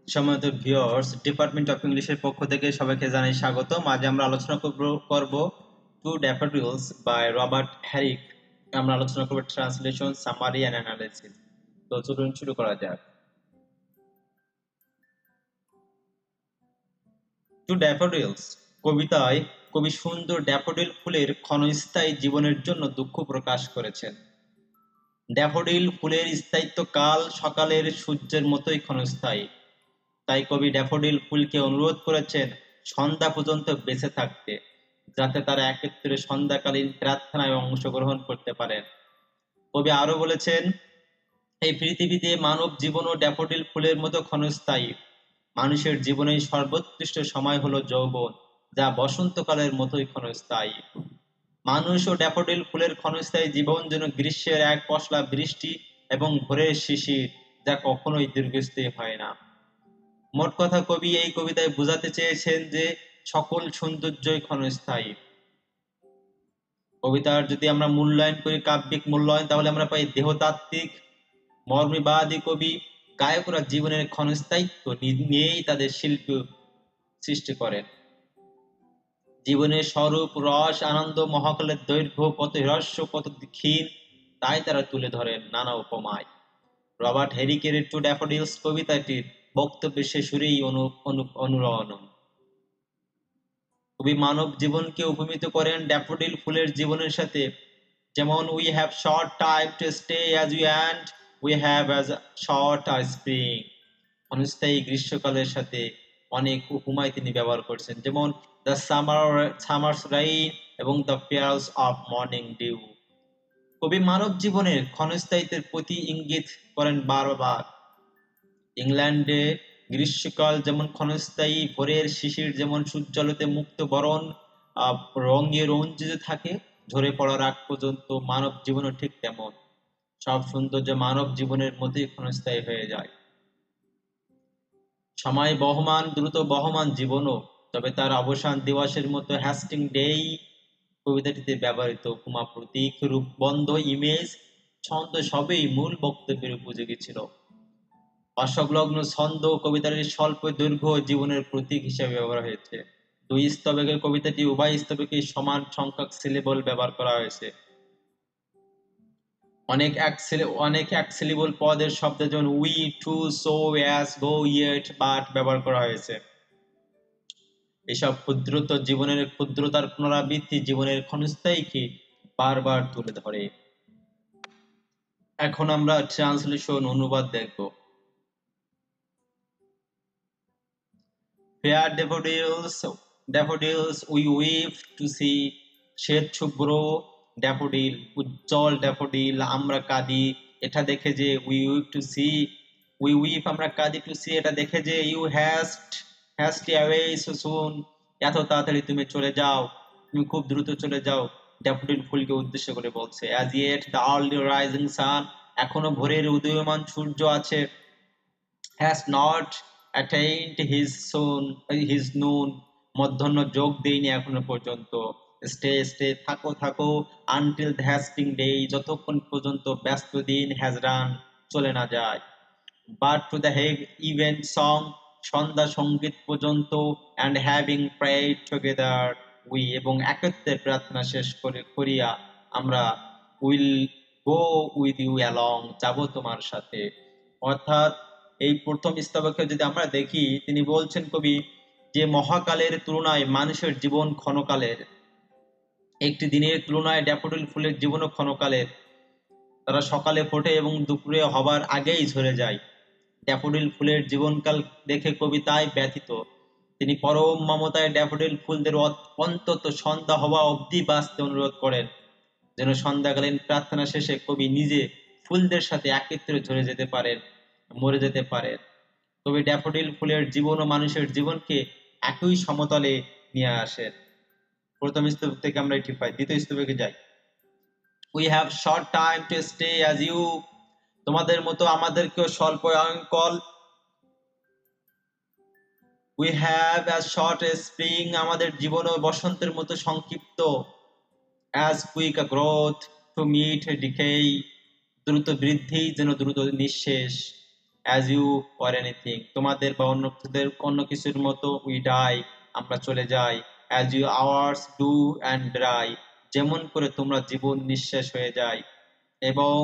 সম্মানিত viewers, department of ইংলিশের পক্ষ থেকে সবাইকে জানাই স্বাগতম। আজ আমরা আলোচনা করব টু ড্যাফোডিলস বাই রবার্ট হ্যারিক। আমরা আলোচনা করব ট্রান্সলেশন, সামারি অ্যান্ড অ্যানালিসিস। তো চলুন শুরু করা যাক। টু ড্যাফোডিলস কবিতায় কবি সুন্দর ড্যাফোডিল ফুলের ক্ষণস্থায়ী জীবনের জন্য দুঃখ প্রকাশ করেছেন। ড্যাফোডিল ফুলের স্থায়িত্বকাল সকালের সূর্যের মতোই ক্ষণস্থায়ী। তাই কবি ড্যাফোডিল ফুলকে অনুরোধ করেছেন সন্ধ্যা পর্যন্ত বেঁচে থাকতে, যাতে তারা একত্রে সন্ধ্যাকালীন প্রার্থনায় অংশগ্রহণ করতে পারেন। কবি আরো বলেছেন, এই পৃথিবীতে মানব জীবনও ড্যাফোডিল ফুলের মতো ক্ষণস্থায়ী। মানুষের জীবনের সর্বোৎকৃষ্ট সময় হলো যৌবন, যা বসন্তকালের মতোই ক্ষণস্থায়ী। মানুষ ও ড্যাফোডিল ফুলের ক্ষণস্থায়ী জীবন যেন গ্রীষ্মের এক পশলা বৃষ্টি এবং ভোরের শিশির, যা কখনোই দীর্ঘস্থায়ী হয় না। মোট কথা, কবি এই কবিতায় বোঝাতে চেয়েছেন যে সকল সৌন্দর্যই ক্ষণস্থায়ী। কবিতার যদি আমরা মূল্যায়ন করি, কাব্যিক মূল্যায়ন, তাহলে আমরা পাই দেহতাত্ত্বিক মর্মবাদী কবি। গায়করা জীবনের ক্ষণস্থায়িত্ব নিয়েই তাদের শিল্প সৃষ্টি করেন। জীবনের স্বরূপ, রস, আনন্দ, মহাকালের দৈর্ঘ্য কত হ্রস্ব, কত ক্ষীণ, তাই তারা তুলে ধরেন নানা উপমায়। রবার্ট হেরিকের টু ড্যাফোডিলস কবিতাটির বক্তব্যে সে সুরেই অনুরণন। কবি মানব জীবনকে উপমিত করেন ড্যাফোডিল ফুলের জীবনের সাথে। যেমন, we have short time to stay as we and we have as short a spring. অনিস্থায়ী গ্রীষ্মকালের সাথে অনেক উপমায় তিনি ব্যবহার করছেন, যেমন দ্য সামার্স রাইন এবং the pearls of morning dew. কবি মানব জীবনের ক্ষণস্থায়িত্বের প্রতি ইঙ্গিত করেন বারবার। ইংল্যান্ডে গ্রীষ্মকাল যেমন ক্ষণস্থায়ী, ভোরের শিশির যেমন সূর্যালোতে মুক্ত বরণ রঙে রঞ্জিত থাকে ঝরে পড়ার আগ পর্যন্ত, মানব জীবনও ঠিক তেমন। সব সৌন্দর্য মানব জীবনের মধ্যেই ক্ষণস্থায়ী হয়ে যায়। সময় বহমান, দ্রুত বহমান জীবনও, তবে তার অবসান দিবসের মতো হ্যাস্টিং ডেই। কবিতাটিতে ব্যবহৃত উপমা, প্রতীক, রূপবন্ধ, ইমেজ, ছন্দ সবই মূল বক্তব্যের উপযোগী ছিল। অসংলগ্ন ছন্দ কবিতাটির স্বল্প দৈর্ঘ্য জীবনের প্রতীক হিসেবে ব্যবহার হয়েছে। দুই স্তবকের কবিতাটি উভয় স্তবকে সমান সংখ্যক সিলেবল ব্যবহার করা হয়েছে। অনেক এক সিলেবল পদের শব্দে যেমন we, to, so, as, go, yet, but ব্যবহার করা হয়েছে। এসব ক্ষুদ্রতর জীবনের ক্ষুদ্রতার পুনরাবৃত্তি জীবনের ক্ষণস্থায়ীকে বারবার তুলে ধরে। এখন আমরা ট্রান্সলেশন, অনুবাদ দেখব। Fair daffodils we weep to see, শ্বেত শুভ্র ড্যাফোডিল, উজ্জ্বল ড্যাফোডিল, আমরা কাঁদি এটা দেখে যে, উই উইপ আমরা কাঁদি টু সি এটা দেখে যে, ইউ হ্যাস্ট অ্যাওয়ে সো সুন এত তাড়াতাড়ি তুমি চলে যাও, তুমি খুব দ্রুত চলে যাও। ড্যাফোডিল ফুলকে উদ্দেশ্য করে বলছে। As yet the early rising sun, এখনো ভোরের উদীয়মান সূর্য আছে। has not attained his noon, মধ্যাহ্ন যোগ দেয়নি এখনো পর্যন্ত। stay থাকো থাকো until the hasting day, যতক্ষণ পর্যন্ত ব্যস্ত দিন has run, চলে না যায়। but to the event song, সন্ধ্যা সঙ্গীত পর্যন্ত, and having prayed together we, এবং একত্রে প্রার্থনা শেষ করিয়া আমরা will go with you along, যাব তোমার সাথে। অর্থাৎ এই প্রথম স্তবকে যদি আমরা দেখি, তিনি বলছেন কবি যে মহাকালের তুলনায় মানুষের জীবন ক্ষণকালের। একটি দিনের তুলনায় ড্যাফোডিল ফুলের জীবনও ক্ষণকালের। তারা সকালে ফোটে এবং দুপুরে হবার আগেই ঝরে যায়। ড্যাফোডিল ফুলের জীবনকাল দেখে কবি তাই ব্যথিত। তিনি পরম মমতায় ড্যাফোডিল ফুলদের অন্তত সন্ধ্যা হওয়া অবধি বাঁচতে অনুরোধ করেন, যেন সন্ধ্যাকালীন প্রার্থনা শেষে কবি নিজে ফুলদের সাথে একত্রে ঝরে যেতে পারেন, মরে যেতে পারেন। কবি ড্যাফোডিল ফুলের জীবন ও মানুষের জীবনকে একই সমতলে নিয়ে আসেন। প্রথম স্তবক থেকে আমরা এটি পাই। দ্বিতীয় স্তবকে যাই। We have short time to stay as you, তোমাদের মতো আমাদেরকেও স্বল্প আয়ুষ্কাল। We have as short a spring, আমাদের জীবনও বসন্তের মতো সংক্ষিপ্ত। As quick a growth to meet decay, দ্রুত বৃদ্ধি যেন দ্রুত নিঃশেষ। অ্যাজ ইউ অর এনিথিং, তোমাদের বা অন্য কিছুর মতো। উই ডাই, আমরা চলে যাই। As you hours do and dry, যেমন করে তোমরা জীবন নিঃশেষ হয়ে যায় এবং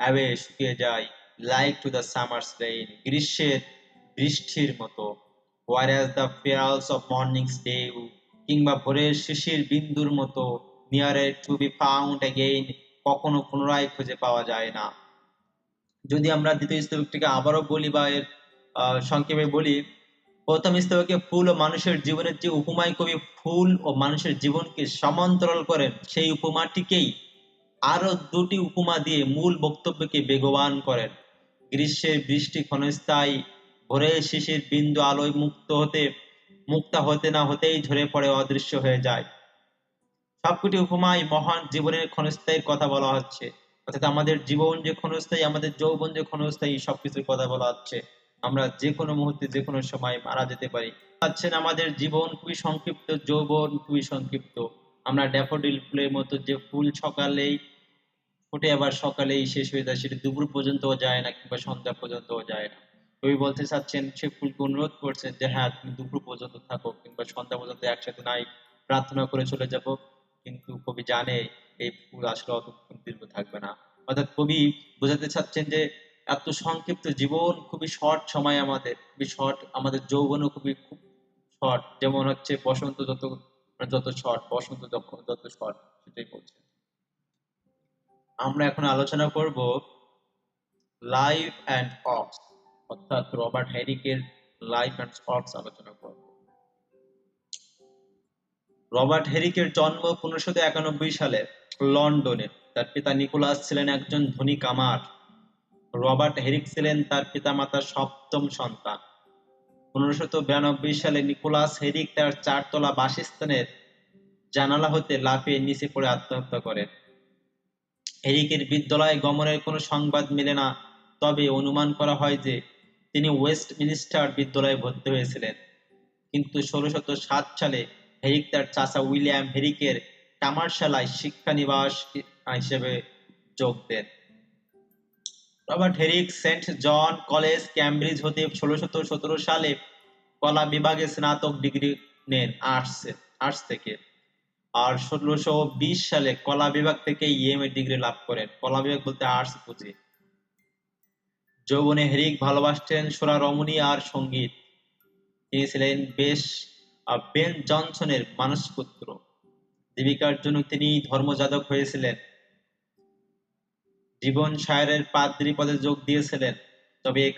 অ্যাওয়ে শুকিয়ে যায়। Like to the summer's rain, গ্রীষ্মের বৃষ্টির মতো। Or as the pearls of mornings dew, কিংবা ভোরের শিশির বিন্দুর মতো। Ne'er to be found again, কখনো পুনরায় খুঁজে পাওয়া যায় না। যদি আমরা দ্বিতীয় স্তবকটিকে আবারও বলি বা এর সংক্ষেপে বলি, প্রথম স্তবকে ফুল ও মানুষের জীবনের যে উপমায় কবি ফুল ও মানুষের জীবনকে সমান্তরাল করেন, সেই উপমাটিকেই আরো দুটি উপমা দিয়ে মূল বক্তব্যকে বেগবান করেন। গ্রীষ্মের বৃষ্টি ক্ষণস্থায়ী, ভোরের শিশির বিন্দু আলোয় মুক্তা হতে না হতেই ঝরে পড়ে, অদৃশ্য হয়ে যায়। সবকটি উপমায় মহান জীবনের ক্ষণস্থায়ীর কথা বলা হচ্ছে। অর্থাৎ আমাদের জীবন যে ক্ষণস্থায়ী, আমাদের যৌবন যে ক্ষণস্থায়ী, সবকিছুর কথা বলা হচ্ছে। আমরা যে কোনো মুহূর্তে যে কোনো সময় মারা যেতে পারি। পাচ্ছেন আমাদের জীবন খুবই সংক্ষিপ্ত, যৌবন খুবই সংক্ষিপ্ত। আমরা ড্যাফোডিল ফুলের মতো, যে ফুল সকালেই ফোটে আবার সকালেই শেষ হয়ে যায়, সেটা দুপুর পর্যন্তও যায় না কিংবা সন্ধ্যা পর্যন্তও যায় না। কবি বলতে চাচ্ছেন, সে ফুলকে অনুরোধ করছেন যে হ্যাঁ, তুমি দুপুর পর্যন্ত থাকো কিংবা সন্ধ্যা পর্যন্ত একসাথে নাই, প্রার্থনা করে চলে যাব। কিন্তু কবি জানে এই ফুল আসলে অতক্ষণ দীর্ঘ থাকবে না। অর্থাৎ কবি বোঝাতে চাচ্ছেন যে এত সংক্ষিপ্ত জীবন, খুবই শর্ট সময়, আমাদের খুবই শর্ট, আমাদের যৌবনও খুব শর্ট। যেমন হচ্ছে বসন্ত যত শর্ট, বসন্ত যত শর্ট, সেটাই বলছে। আমরা এখন আলোচনা করব লাইফ অ্যান্ড অক্স, অর্থাৎ রবার্ট হেরিকের লাইফ অ্যান্ড অক্স আলোচনা করব। রবার্ট হেরিকের জন্ম 1591 সালে লন্ডনে। তার পিতা নিকোলাস ছিলেন একজন ধনী কামার। রবার্ট হেরিক ছিলেন তার পিতামাতার সপ্তম সন্তান। 1592 সালে নিকোলাস হেরিক তার 4 তলা বাসস্থানের জানালা হতে লাফিয়ে নিচে পড়ে আত্মহত্যা করেন। হেরিকের বিদ্যালয়ে গমনের কোনো সংবাদ মেলে না, তবে অনুমান করা হয় যে তিনি ওয়েস্টমিনিস্টার বিদ্যালয়ে ভর্তি হয়েছিলেন। কিন্তু 1607 সালে হেরিক তার চাচা উইলিয়াম হেরিকের কামারশালায় শিক্ষানিবাস হিসেবে যোগ দেন। রবার্ট হেরিক সেন্ট জন কলেজ, ক্যামব্রিজ হতে 1617 সালে কলা বিভাগে স্নাতক ডিগ্রি নেন আর্টস থেকে। আর 1620 সালে কলা বিভাগ থেকে এমএ ডিগ্রি লাভ করেন। কলা বিভাগ বলতে আর্টস বুঝি। যৌবনে হেরিক ভালোবাসতেন সোরা রমণী আর সঙ্গীত। তিনি ছিলেন বেন জনসনের মানসপুত্র। জীবিকার জন্য তিনি ধর্মযাজক হয়েছিলেন। জীবন শায়ারের পাদ্রী পদে যোগ দিয়েছিলেন, তবে এ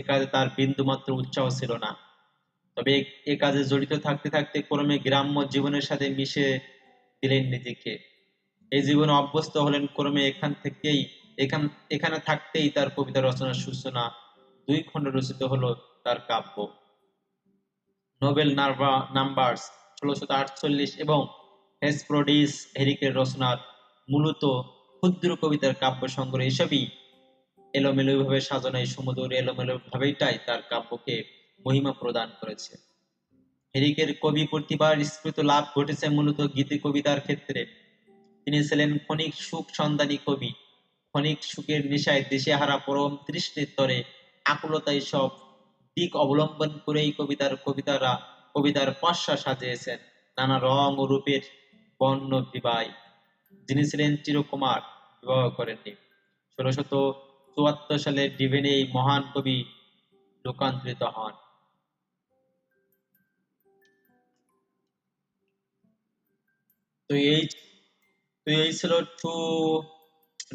কাজে তার বিন্দুমাত্র উৎসাহ ছিল না। তবে এ কাজে জড়িত থাকতে থাকতে ক্রমে গ্রাম্য জীবনের সাথে মিশে দিলেন নিজেকে। এই জীবনে অভ্যস্ত হলেন। ক্রমে এখানে থাকতেই তার কবিতা রচনার সূচনা। 2 খণ্ডে রচিত হলো তার কাব্য নোবেল নাম্বারস 1648 এবং হেসপ্রোডিস। হেরিকের রচনার মূলত ক্ষুদ্র কবিতার কাব্য সংগ্রহ। এসবই এলোমেলোভাবে সাজানো, এই সুমধুর এলোমেলো ভাবেটাই তার কাব্যকে মহিমা প্রদান করেছে। হেরিকের কবি প্রতিভার স্ফূর্ত লাভ ঘটেছে মূলত গীতি কবিতার ক্ষেত্রে। তিনি ছিলেন ক্ষণিক সুখ সন্ধানী কবি। ক্ষণিক সুখের নেশায় দিশেহারা পরম তৃষ্ণের তরে আকুলতায় সব দিক অবলম্বন করেই কবিতার পসরা সাজিয়েছেন নানা রং ও রূপের বর্ণ বিবায়। যিনি ছিলেন চিরকুমার, বিবাহ করেননি। 1674 সালে ডিভেনে এই মহান কবি লোকান্তরিত হন। তো এই ছিল টু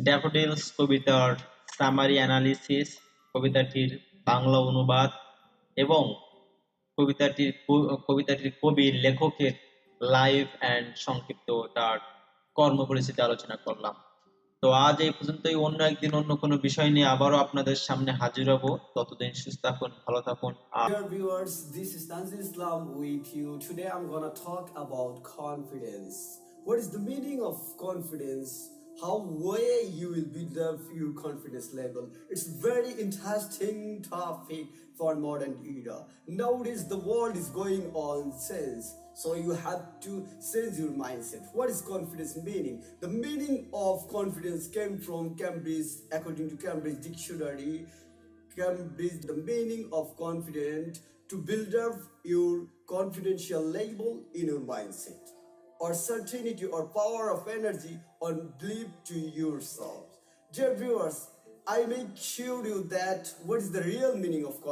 ড্যাফোডিলস কবিতার সামারি অ্যানালিসিস, কবিতাটির বাংলা অনুবাদ এবং কবিতাটির কবির লেখকের লাইফ অ্যান্ড সংক্ষিপ্ত তার কর্মপরিচিতি আলোচনা করলাম। তো আজ এই পর্যন্তই। অন্য একদিন অন্য কোনো বিষয় নিয়ে আবারও আপনাদের সামনে হাজির হব। ততদিন সুস্থ থাকুন, ভালো থাকুন। Dear viewers, this is Tanzil Islam with you. Today I'm gonna talk about confidence. What is the meaning of confidence? How way you will build up your confidence level? It's very interesting topic for modern era. Nowadays the world is going on sense, so you have to change your mindset. What is confidence meaning? The meaning of confidence came from Cambridge, according to Cambridge Dictionary. can bridge the meaning of confident to build up your confidential label in your mindset, or certainty or power of energy or belief to yourself. Dear viewers, I make sure you that what is the real meaning of confidence.